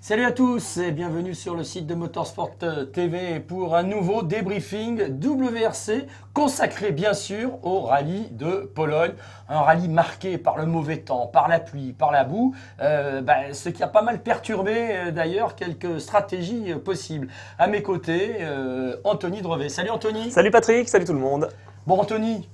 Salut à tous et bienvenue sur le site de Motorsport TV pour un nouveau débriefing WRC consacré bien sûr au rallye de Pologne. Un rallye marqué par le mauvais temps, par la pluie, par la boue, ce qui a pas mal perturbé d'ailleurs quelques stratégies possibles. À mes côtés, Anthony Drevet. Salut Anthony. Salut Patrick, salut tout le monde. Bon Anthony,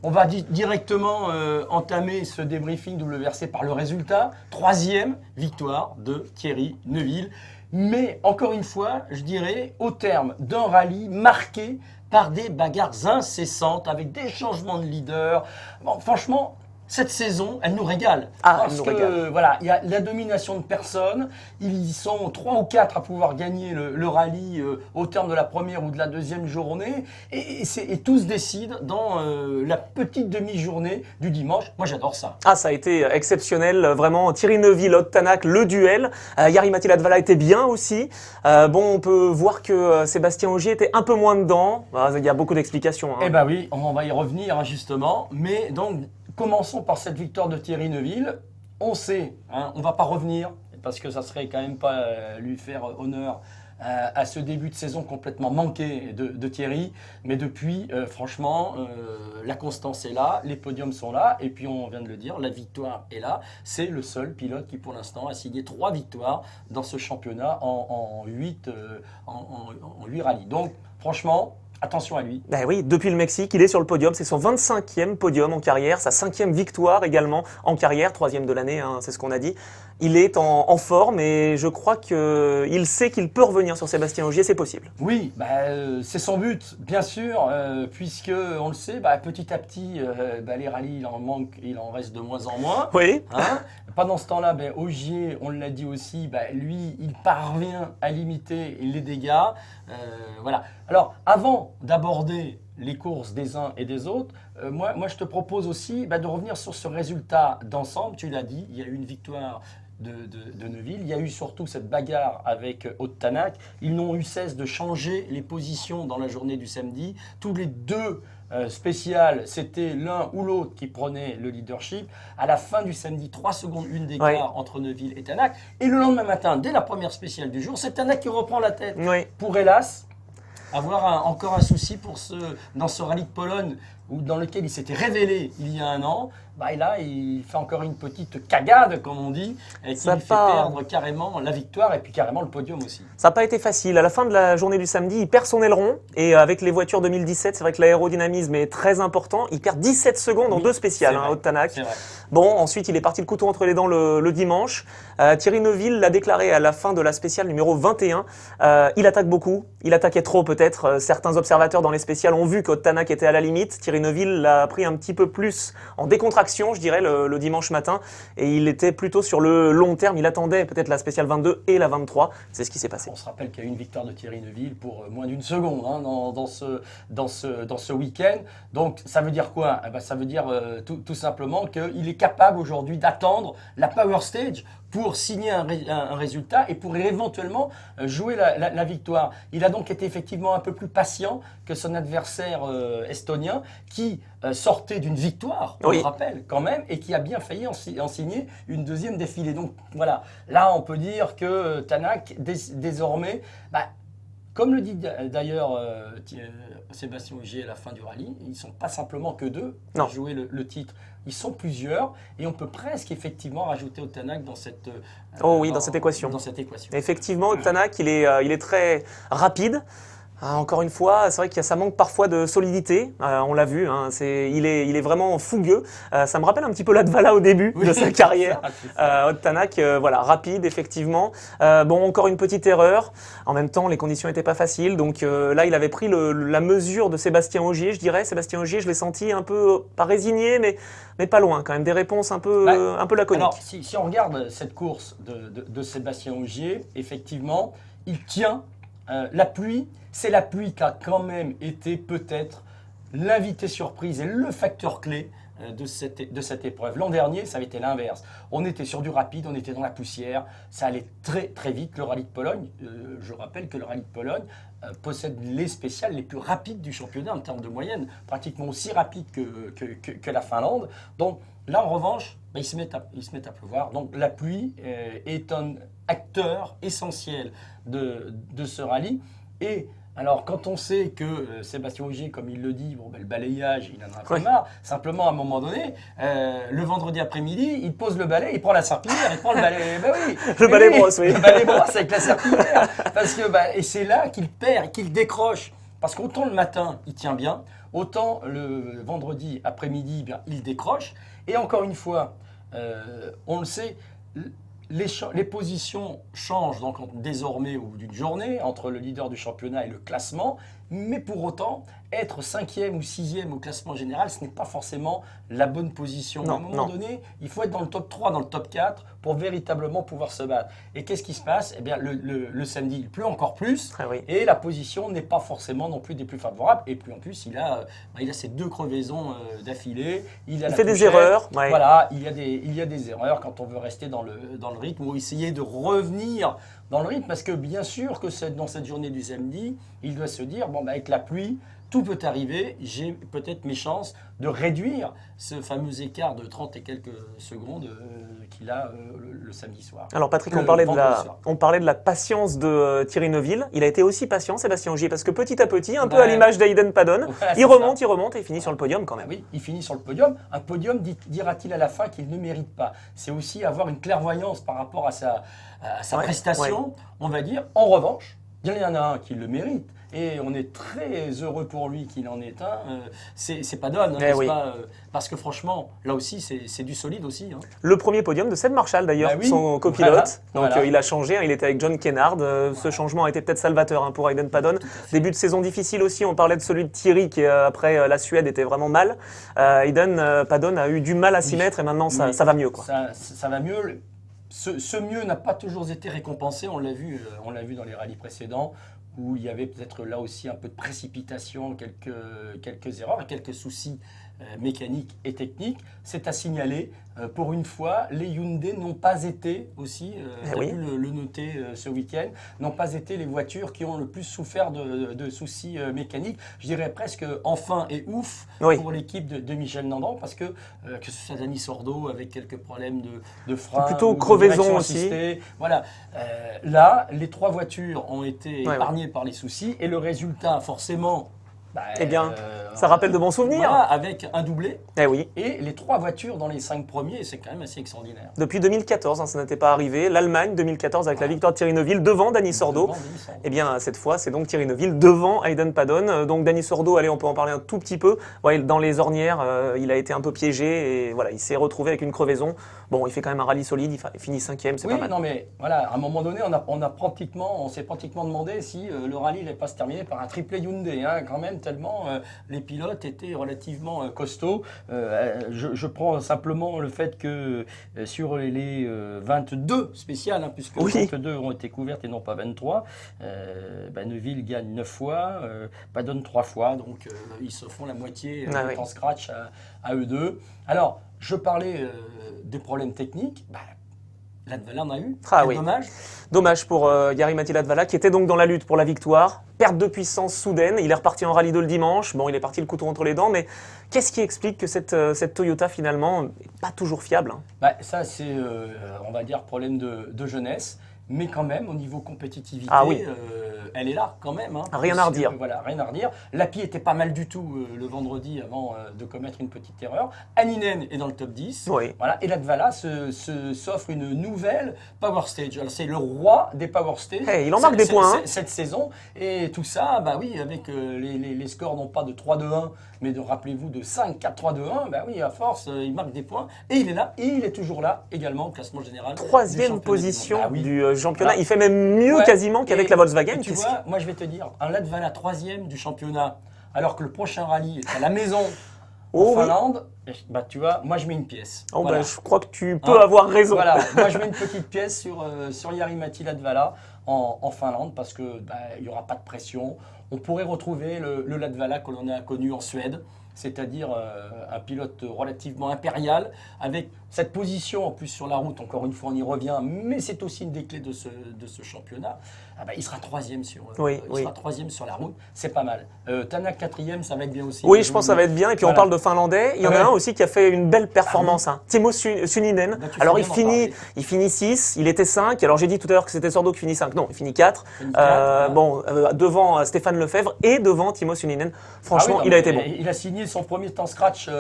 on va directement entamer ce débriefing WRC par le résultat. 3e victoire de Thierry Neuville. Mais encore une fois, je dirais, au terme d'un rallye marqué par des bagarres incessantes, avec des changements de leader. Bon, franchement, cette saison, elle nous régale. Elle nous régale. Voilà, il y a la domination de personnes. Ils sont 3 ou 4 à pouvoir gagner le rallye au terme de la première ou de la deuxième journée. Et tout se décide dans la petite demi-journée du dimanche. Moi, j'adore ça. Ça a été exceptionnel, vraiment. Thierry Neuville, Ott Tanak, le duel. Jari-Matti Latvala était bien aussi. On peut voir que Sébastien Ogier était un peu moins dedans. Il y a beaucoup d'explications. Eh ben oui, on va y revenir justement. Mais donc, commençons par cette victoire de Thierry Neuville. On sait, on ne va pas revenir, parce que ça serait quand même pas lui faire honneur à ce début de saison complètement manqué de Thierry. Mais depuis, franchement, la constance est là, les podiums sont là, et puis on vient de le dire, la victoire est là. C'est le seul pilote qui, pour l'instant, a signé 3 victoires dans ce championnat en 8 rallyes. Donc, franchement, attention à lui. Oui, depuis le Mexique, il est sur le podium. C'est son 25e podium en carrière, sa 5e victoire également en carrière, 3e de l'année, c'est ce qu'on a dit. Il est en forme et je crois qu'il sait qu'il peut revenir sur Sébastien Ogier, c'est possible. Oui, c'est son but, bien sûr, puisque on le sait, petit à petit, les rallyes, il en reste de moins en moins. Oui. Pendant ce temps-là, Ogier, on l'a dit aussi, lui, il parvient à limiter les dégâts. Voilà. Alors, avant d'aborder les courses des uns et des autres, moi, je te propose aussi de revenir sur ce résultat d'ensemble. Tu l'as dit, il y a eu une victoire de Neuville. Il y a eu surtout cette bagarre avec Ott Tanak. Ils n'ont eu cesse de changer les positions dans la journée du samedi. Tous les deux spéciales, c'était l'un ou l'autre qui prenait le leadership. À la fin du samedi, 3 secondes, une d'écart entre Neuville et Tanak. Et le lendemain matin, dès la première spéciale du jour, c'est Tanak qui reprend la tête. Pour hélas avoir encore un souci dans ce rallye de Pologne dans lequel il s'était révélé il y a un an. Et là, il fait encore une petite cagade, comme on dit, et qui lui fait perdre carrément la victoire et puis carrément le podium aussi. Ça n'a pas été facile. À la fin de la journée du samedi, il perd son aileron. Et avec les voitures 2017, c'est vrai que l'aérodynamisme est très important. Il perd 17 secondes en 2 spéciales, Ott Tanak. Ensuite, il est parti le couteau entre les dents le dimanche. Thierry Neuville l'a déclaré à la fin de la spéciale numéro 21. Il attaque beaucoup. Il attaquait trop peut-être. Certains observateurs dans les spéciales ont vu qu'Ott Tanak était à la limite. Thierry Neuville l'a pris un petit peu plus en décontraction, je dirais, le dimanche matin. Et il était plutôt sur le long terme. Il attendait peut-être la spéciale 22 et la 23. C'est ce qui s'est passé. On se rappelle qu'il y a eu une victoire de Thierry Neuville pour moins d'une seconde dans ce week-end. Donc, ça veut dire quoi ? Ça veut dire tout simplement qu'il est capable aujourd'hui d'attendre la Power Stage pour signer un résultat et pour éventuellement jouer la victoire. Il a donc été effectivement un peu plus patient que son adversaire estonien qui sortait d'une victoire, on le rappelle quand même, et qui a bien failli en signer une deuxième d'affilée. Donc voilà, là on peut dire que Tanak désormais, comme le dit d'ailleurs Sébastien Ogier à la fin du rallye, ils ne sont pas simplement que 2 à jouer le titre. Ils sont plusieurs et on peut presque effectivement rajouter Ott Tanak dans cette équation. Effectivement, Ott Tanak, il est très rapide. Encore une fois, c'est vrai que ça manque parfois de solidité. On l'a vu, il est vraiment fougueux. Ça me rappelle un petit peu Latvala au début de sa carrière. Ott Tanak, rapide effectivement. Encore une petite erreur. En même temps, les conditions n'étaient pas faciles. Donc là, il avait pris la mesure de Sébastien Ogier, je dirais. Sébastien Ogier, je l'ai senti un peu, pas résigné, mais pas loin quand même. Des réponses un peu laconiques. Alors, si on regarde cette course de Sébastien Ogier, effectivement, il tient la pluie. C'est la pluie qui a quand même été peut-être l'invité surprise et le facteur clé de cette épreuve. L'an dernier, ça avait été l'inverse. On était sur du rapide, on était dans la poussière, ça allait très très vite. Le rallye de Pologne, je rappelle que le rallye de Pologne possède les spéciales les plus rapides du championnat en termes de moyenne, pratiquement aussi rapides que la Finlande. Donc là, en revanche, ils se mettent à pleuvoir. Donc la pluie est un acteur essentiel de ce rallye. Et alors, quand on sait que Sébastien Ogier, comme il le dit, le balayage, il en a un peu marre. Simplement, à un moment donné, le vendredi après-midi, il pose le balai, il prend la serpillière, il prend le balai. Ben oui, le balai brosse, oui. Le balai brosse avec la serpillière. Parce que, et c'est là qu'il perd, qu'il décroche. Parce qu'autant le matin, il tient bien, autant le vendredi après-midi, il décroche. Et encore une fois, on le sait, les positions changent donc désormais au bout d'une journée entre le leader du championnat et le classement, mais pour autant, être 5e ou 6e au classement général, ce n'est pas forcément la bonne position. Non, à un moment donné, il faut être dans le top 3, dans le top 4 pour véritablement pouvoir se battre. Et qu'est-ce qui se passe? Eh bien, le samedi, il pleut encore plus et la position n'est pas forcément non plus des plus favorables. Et puis en plus, il a ces 2 crevaisons d'affilée. Il fait des erreurs. Ouais. Voilà, il y a des erreurs quand on veut rester dans le rythme ou essayer de revenir dans le rythme. Parce que bien sûr que dans cette journée du samedi, il doit se dire, avec la pluie, tout peut arriver, j'ai peut-être mes chances de réduire ce fameux écart de 30 et quelques secondes qu'il a le samedi soir. Alors Patrick, on parlait de la patience de Thierry Neuville. Il a été aussi patient, Sébastien Ogier, parce que petit à petit, un peu à l'image d'Ayden Padon, voilà, il remonte et finit sur le podium quand même. Oui, il finit sur le podium. Un podium, dira-t-il à la fin, qu'il ne mérite pas. C'est aussi avoir une clairvoyance par rapport à sa prestation, on va dire. En revanche, il y en a un qui le mérite. Et on est très heureux pour lui qu'il en ait un. C'est Padon, parce que franchement, là aussi, c'est du solide aussi. Hein. Le premier podium de Seb Marshall d'ailleurs, son copilote. Donc il a changé, il était avec John Kennard. Ce changement a été peut-être salvateur pour Ayden Padon. Début de saison difficile aussi, on parlait de celui de Thierry qui après la Suède était vraiment mal. Ayden Padon a eu du mal à s'y mettre et maintenant ça va mieux. Ça va mieux. Ce mieux n'a pas toujours été récompensé, on l'a vu dans les rallyes précédents, où il y avait peut-être là aussi un peu de précipitation, quelques erreurs et quelques soucis mécaniques et techniques. C'est à signaler. Pour une fois, les Hyundai n'ont pas été aussi, on a pu le noter ce week-end, n'ont pas été les voitures qui ont le plus souffert de soucis mécaniques. Je dirais presque enfin et ouf pour l'équipe de Michel Nandran, parce que ce soit Dani Sordo avec quelques problèmes de frein, plutôt crevaison aussi. Voilà. Là, les 3 voitures ont été épargnées par les soucis et le résultat, forcément. Ça rappelle de bons souvenirs. Voilà, avec un doublé. Oui. Et les 3 voitures dans les 5 premiers, c'est quand même assez extraordinaire. Depuis 2014, ça n'était pas arrivé. L'Allemagne, 2014, avec la victoire de Thierry Neuville devant Dani Sordo. Cette fois, c'est donc Thierry Neuville devant Ayden Padon. Donc Dani Sordo, allez, on peut en parler un tout petit peu. Dans les ornières, il a été un peu piégé et il s'est retrouvé avec une crevaison. Bon, il fait quand même un rallye solide, il finit 5e, c'est pas mal. Non mais voilà, à un moment donné, on s'est pratiquement demandé si le rallye n'allait pas se terminer par un triplé Hyundai, quand même, tellement les pilotes étaient relativement costauds. Je prends simplement le fait que sur les 22 spéciales, puisque 22 ont été couvertes et non pas 23, Neuville gagne 9 fois, Padon 3 fois, donc ils se font la moitié en scratch à eux deux. Alors, je parlais des problèmes techniques. Latvala en a eu. Dommage. Dommage pour Jari-Matti Latvala qui était donc dans la lutte pour la victoire. Perte de puissance soudaine. Il est reparti en rallye 2 le dimanche. Bon, il est parti le couteau entre les dents. Mais qu'est-ce qui explique que cette Toyota finalement n'est pas toujours fiable? Ça, c'est, on va dire, problème de jeunesse. Mais quand même, au niveau compétitivité, elle est là quand même. Rien à redire. Voilà, rien à redire. Lapie était pas mal du tout le vendredi avant de commettre une petite erreur. Anninen est dans le top 10. Voilà, et Latvala s'offre une nouvelle Power Stage. Alors, c'est le roi des Power Stage. Il en marque des points. Cette saison. Et tout ça, avec les scores non pas de 3-2-1, mais rappelez-vous, de 5, 4, 3, 2, 1, à force, il marque des points. Et il est là, et il est toujours là également au classement général. 3e position du championnat. Il fait même mieux quasiment qu'avec la Volkswagen. Tu vois, moi je vais te dire, un Latvala 3e du championnat, alors que le prochain rallye est à la maison en Finlande, tu vois, moi je mets une pièce. Je crois que tu peux avoir raison. Voilà, moi je mets une petite pièce sur Jari-Matti Latvala en Finlande, parce que il n'y aura pas de pression. On pourrait retrouver le Latvala que l'on a connu en Suède. c'est-à-dire un pilote relativement impérial, avec cette position en plus sur la route, encore une fois on y revient, mais c'est aussi une des clés de ce championnat. Ah bah, il sera troisième sera troisième sur la route, c'est pas mal. Tanak quatrième, ça va être bien aussi. Oui, je pense que ça va être bien. Et puis on parle de Finlandais. Il y en a un aussi qui a fait une belle performance, Timo Sunninen. Alors il finit 6, il était 5. Alors j'ai dit tout à l'heure que c'était Sordo qui finit 5. Non, il finit 4. Devant Stéphane Lefebvre et devant Timo Sunninen. Franchement, il a été bon. Il a signé son premier temps scratch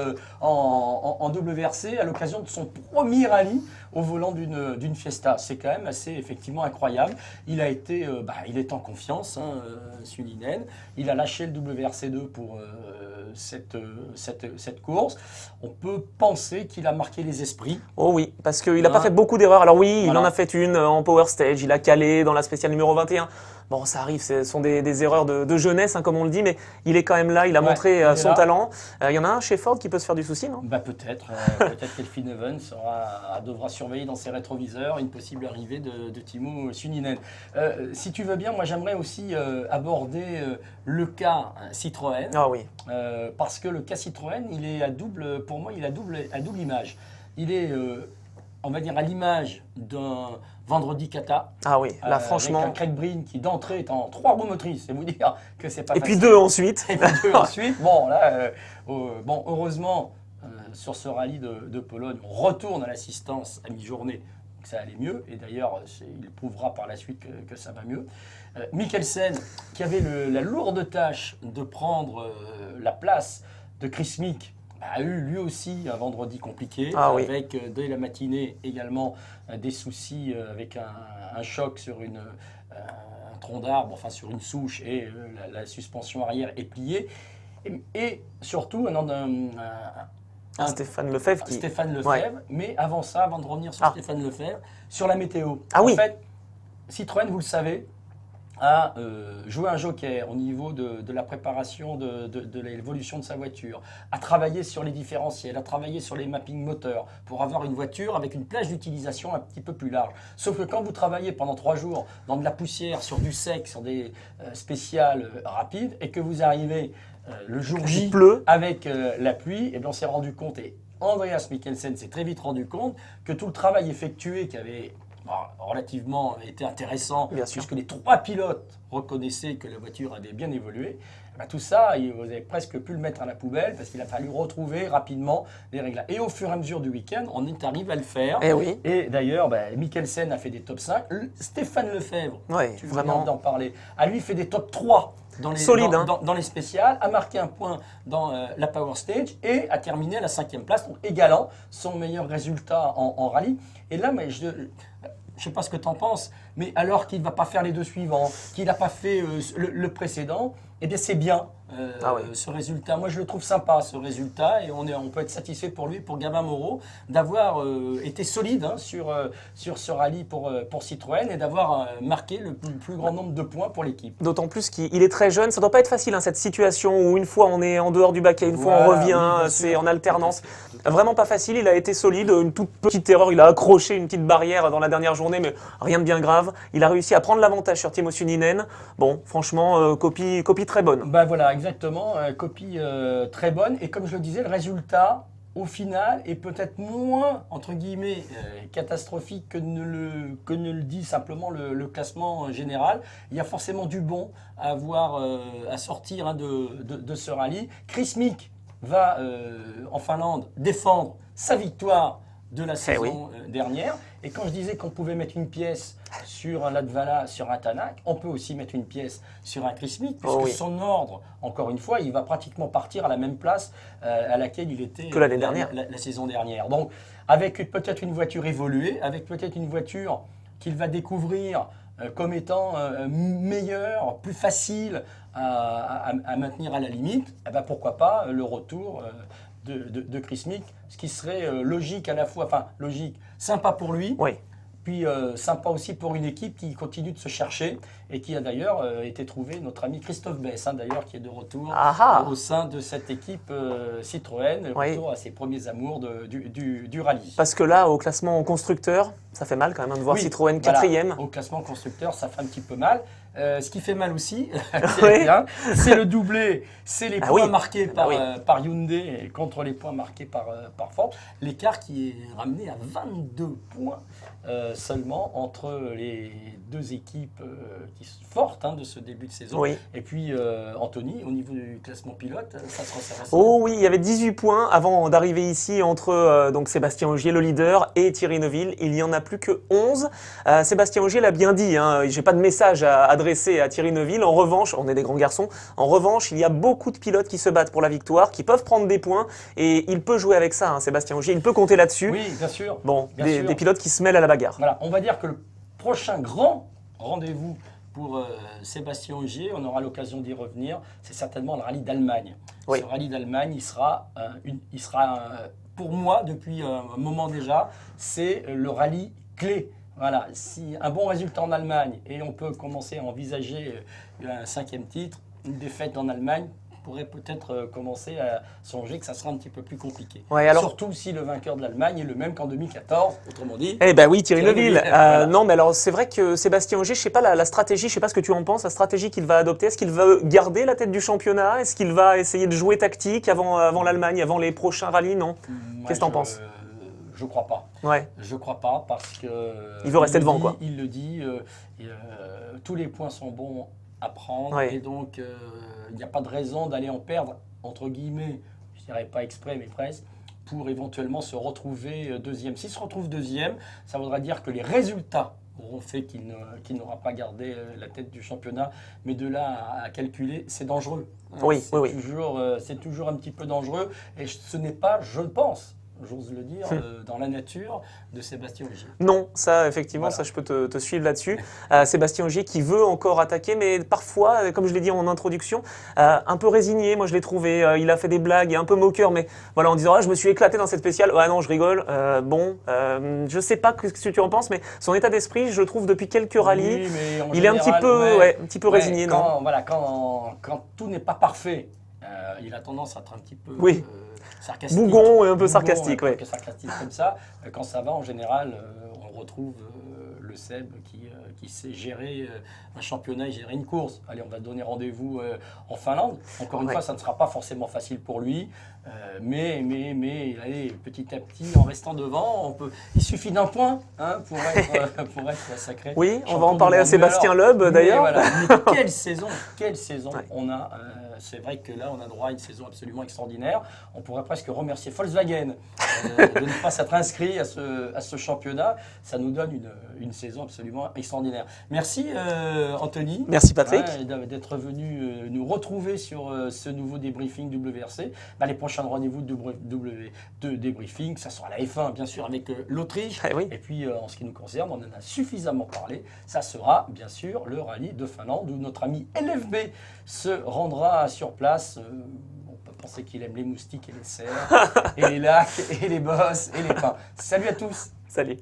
en WRC à l'occasion de son premier rallye au volant d'une Fiesta. C'est quand même assez effectivement incroyable. Il est en confiance, Sunninen. Il a lâché le WRC2 pour cette course. On peut penser qu'il a marqué les esprits. Oh oui, parce qu'il n'a pas fait beaucoup d'erreurs. Alors oui, il en a fait une en Power Stage. Il a calé dans la spéciale numéro 21. Bon, ça arrive, ce sont des erreurs de jeunesse, comme on le dit, mais il est quand même là, il a montré son talent. Il y en a un chez Ford qui peut se faire du souci, non? Peut-être. Peut-être qu'Elfyn Evans devra surveiller dans ses rétroviseurs une possible arrivée de Timo Sunninen. Si tu veux bien, moi j'aimerais aussi aborder le cas Citroën. Ah oui. Parce que le cas Citroën, il est pour moi, il a double image. Il est, on va dire, à l'image d'un Vendredi Kata. Ah oui, là franchement. Avec un Craig Breen qui d'entrée est en 3 roues motrices, c'est vous dire que c'est pas facile. Et puis 2 ensuite. Bon, là, heureusement, sur ce rallye de Pologne, on retourne à l'assistance à mi-journée, donc ça allait mieux. Et d'ailleurs, il prouvera par la suite que ça va mieux. Mikkelsen, qui avait la lourde tâche de prendre la place de Chris Mick, a eu lui aussi un vendredi compliqué, avec dès la matinée également des soucis avec un choc sur un tronc d'arbre, enfin sur une souche, et la suspension arrière est pliée. Et surtout un Stéphane Lefebvre. Mais avant ça, avant de revenir sur Stéphane Lefebvre, sur la météo. En fait, Citroën, vous le savez, a joué un joker au niveau de la préparation de l'évolution de sa voiture, a travaillé sur les différentiels, a travaillé sur les mappings moteurs pour avoir une voiture avec une plage d'utilisation un petit peu plus large. Sauf que quand vous travaillez pendant 3 jours dans de la poussière, sur du sec, sur des spéciales rapides, et que vous arrivez le jour J avec la pluie, et bien on s'est rendu compte, et Andreas Mikkelsen s'est très vite rendu compte, que tout le travail effectué qui avait relativement été intéressant, puisque les 3 pilotes reconnaissaient que la voiture avait bien évolué. Tout ça, vous avez presque pu le mettre à la poubelle parce qu'il a fallu retrouver rapidement les réglages. Et au fur et à mesure du week-end, on est arrivé à le faire. Et d'ailleurs, Mikkelsen a fait des top 5. Stéphane Lefebvre, tu viens d'en parler, a lui fait des top 3 dans les spéciales, a marqué un point dans la Power Stage et a terminé à la 5e place, donc égalant son meilleur résultat en rallye. Et là, je ne sais pas ce que tu en penses, mais alors qu'il ne va pas faire les 2 suivants, qu'il n'a pas fait le précédent, eh bien c'est bien ce résultat. Moi je le trouve sympa ce résultat, et on peut être satisfait pour lui, pour Gabin Moreau, d'avoir été solide sur ce rallye pour Citroën, et d'avoir marqué le plus grand nombre de points pour l'équipe. D'autant plus qu'il est très jeune, ça ne doit pas être facile cette situation où une fois on est en dehors du baquet, une fois on revient, c'est en alternance. Vraiment pas facile, il a été solide, une toute petite erreur, il a accroché une petite barrière dans la dernière journée, mais rien de bien grave. Il a réussi à prendre l'avantage sur Timo Sunninen. Bon, franchement, copie très bonne. Voilà, exactement, copie très bonne. Et comme je le disais, le résultat, au final, est peut-être moins, entre guillemets, catastrophique que ne le dit simplement le classement général. Il y a forcément du bon à sortir de ce rallye. Chris Mick va en Finlande défendre sa victoire de la saison dernière. Et quand je disais qu'on pouvait mettre une pièce sur un Latvala, sur un Tanak, on peut aussi mettre une pièce sur un Chris Mick, puisque son ordre, encore une fois, il va pratiquement partir à la même place à laquelle il était que l'année dernière, la saison dernière. Donc, avec peut-être une voiture évoluée, avec peut-être une voiture qu'il va découvrir comme étant meilleure, plus facile à maintenir à la limite, pourquoi pas le retour de Chris Mick, ce qui serait logique à la fois, logique, sympa pour lui, puis sympa aussi pour une équipe qui continue de se chercher, et qui a d'ailleurs été trouvé notre ami Christophe Bess, d'ailleurs, qui est de retour au sein de cette équipe Citroën, retour à ses premiers amours du rallye. Parce que là, au classement constructeur, ça fait mal quand même de voir Citroën 4e. Au classement constructeur, ça fait un petit peu mal. ce qui fait mal aussi, Oui. c'est le doublé, c'est les points oui. marqués par, oui. par Hyundai contre les points marqués par Ford. L'écart qui est ramené à 22 points seulement entre les deux équipes qui sont fortes de ce début de saison. Oui. Et puis Anthony, au niveau du classement pilote, ça se resserre assez. Oh oui, il y avait 18 points avant d'arriver ici entre donc Sébastien Ogier, le leader, et Thierry Neuville. Il n'y en a plus que 11. Sébastien Ogier l'a bien dit, j'ai pas de message à adresser à Thierry Neuville. En revanche, on est des grands garçons. En revanche, il y a beaucoup de pilotes qui se battent pour la victoire, qui peuvent prendre des points, et il peut jouer avec ça, Sébastien Ogier. Il peut compter là-dessus. Oui, bien sûr. Bon, bien des sûr. pilotes qui se mêlent à la bagarre. Voilà, on va dire que le prochain grand rendez-vous pour Sébastien Ogier, on aura l'occasion d'y revenir, c'est certainement le rallye d'Allemagne. Oui. Ce rallye d'Allemagne, il sera pour moi, depuis un moment déjà, c'est le rallye clé. Voilà, si un bon résultat en Allemagne, et on peut commencer à envisager un 5e titre, une défaite en Allemagne, pourrait peut-être commencer à songer que ça sera un petit peu plus compliqué. Ouais, alors... Surtout si le vainqueur de l'Allemagne est le même qu'en 2014, autrement dit. Eh ben oui, Thierry Neuville. Voilà. Non, mais alors c'est vrai que Sébastien Ogier, je sais pas la stratégie, je sais pas ce que tu en penses, la stratégie qu'il va adopter. Est-ce qu'il va garder la tête du championnat? Est-ce qu'il va essayer de jouer tactique avant l'Allemagne, avant les prochains rallyes? Non. Qu'est-ce que t'en penses? Je crois pas. Ouais. Je crois pas parce que. Il veut rester devant, quoi. Il le dit. Tous les points sont bons à prendre, Ouais. et donc il n'y a pas de raison d'aller en perdre, entre guillemets, je dirais pas exprès mais presque, pour éventuellement se retrouver deuxième. S'il se retrouve deuxième, ça voudra dire que les résultats auront fait qu'il n'aura pas gardé la tête du championnat, mais de là à calculer, c'est dangereux. Oui, oui. C'est toujours un petit peu dangereux, et ce n'est pas, je pense, j'ose le dire, dans la nature de Sébastien Ogier. Non, ça, effectivement, Voilà. ça, je peux te suivre là-dessus. Sébastien Ogier qui veut encore attaquer, mais parfois, comme je l'ai dit en introduction, un peu résigné. Moi, je l'ai trouvé. Il a fait des blagues, un peu moqueur, mais voilà, en disant je me suis éclaté dans cette spéciale. Ah non, je rigole. Je sais pas ce que tu en penses, mais son état d'esprit, je le trouve depuis quelques rallyes. Oui, mais en il est un petit peu résigné, non? Voilà, quand tout n'est pas parfait, il a tendance à être un petit peu Oui. sarcastique. Bougon et un peu sarcastique, un ouais. peu sarcastique comme ça. Quand ça va, en général, on retrouve le Seb qui sait gérer un championnat et gérer une course. Allez, on va donner rendez-vous en Finlande. Encore une fois, ça ne sera pas forcément facile pour lui. Mais allez, petit à petit, en restant devant, il suffit d'un point pour être sacré. Oui, on va en parler à Sébastien Loeb d'ailleurs. Voilà, quelle saison Ouais. on a. C'est vrai que là, on a droit à une saison absolument extraordinaire. On pourrait presque remercier Volkswagen de ne pas s'être inscrit à ce championnat. Ça nous donne une saison absolument extraordinaire. Merci Anthony. Merci Patrick. D'être venu nous retrouver sur ce nouveau débriefing WRC. Les prochains rendez-vous de débriefing, ça sera la F1 bien sûr avec l'Autriche. Oui. Et puis en ce qui nous concerne, on en a suffisamment parlé. Ça sera bien sûr le rallye de Finlande où notre ami LFB se rendra sur place. On peut penser qu'il aime les moustiques et les cerfs, et les lacs, et les bosses, et les pins. Salut à tous. Salut.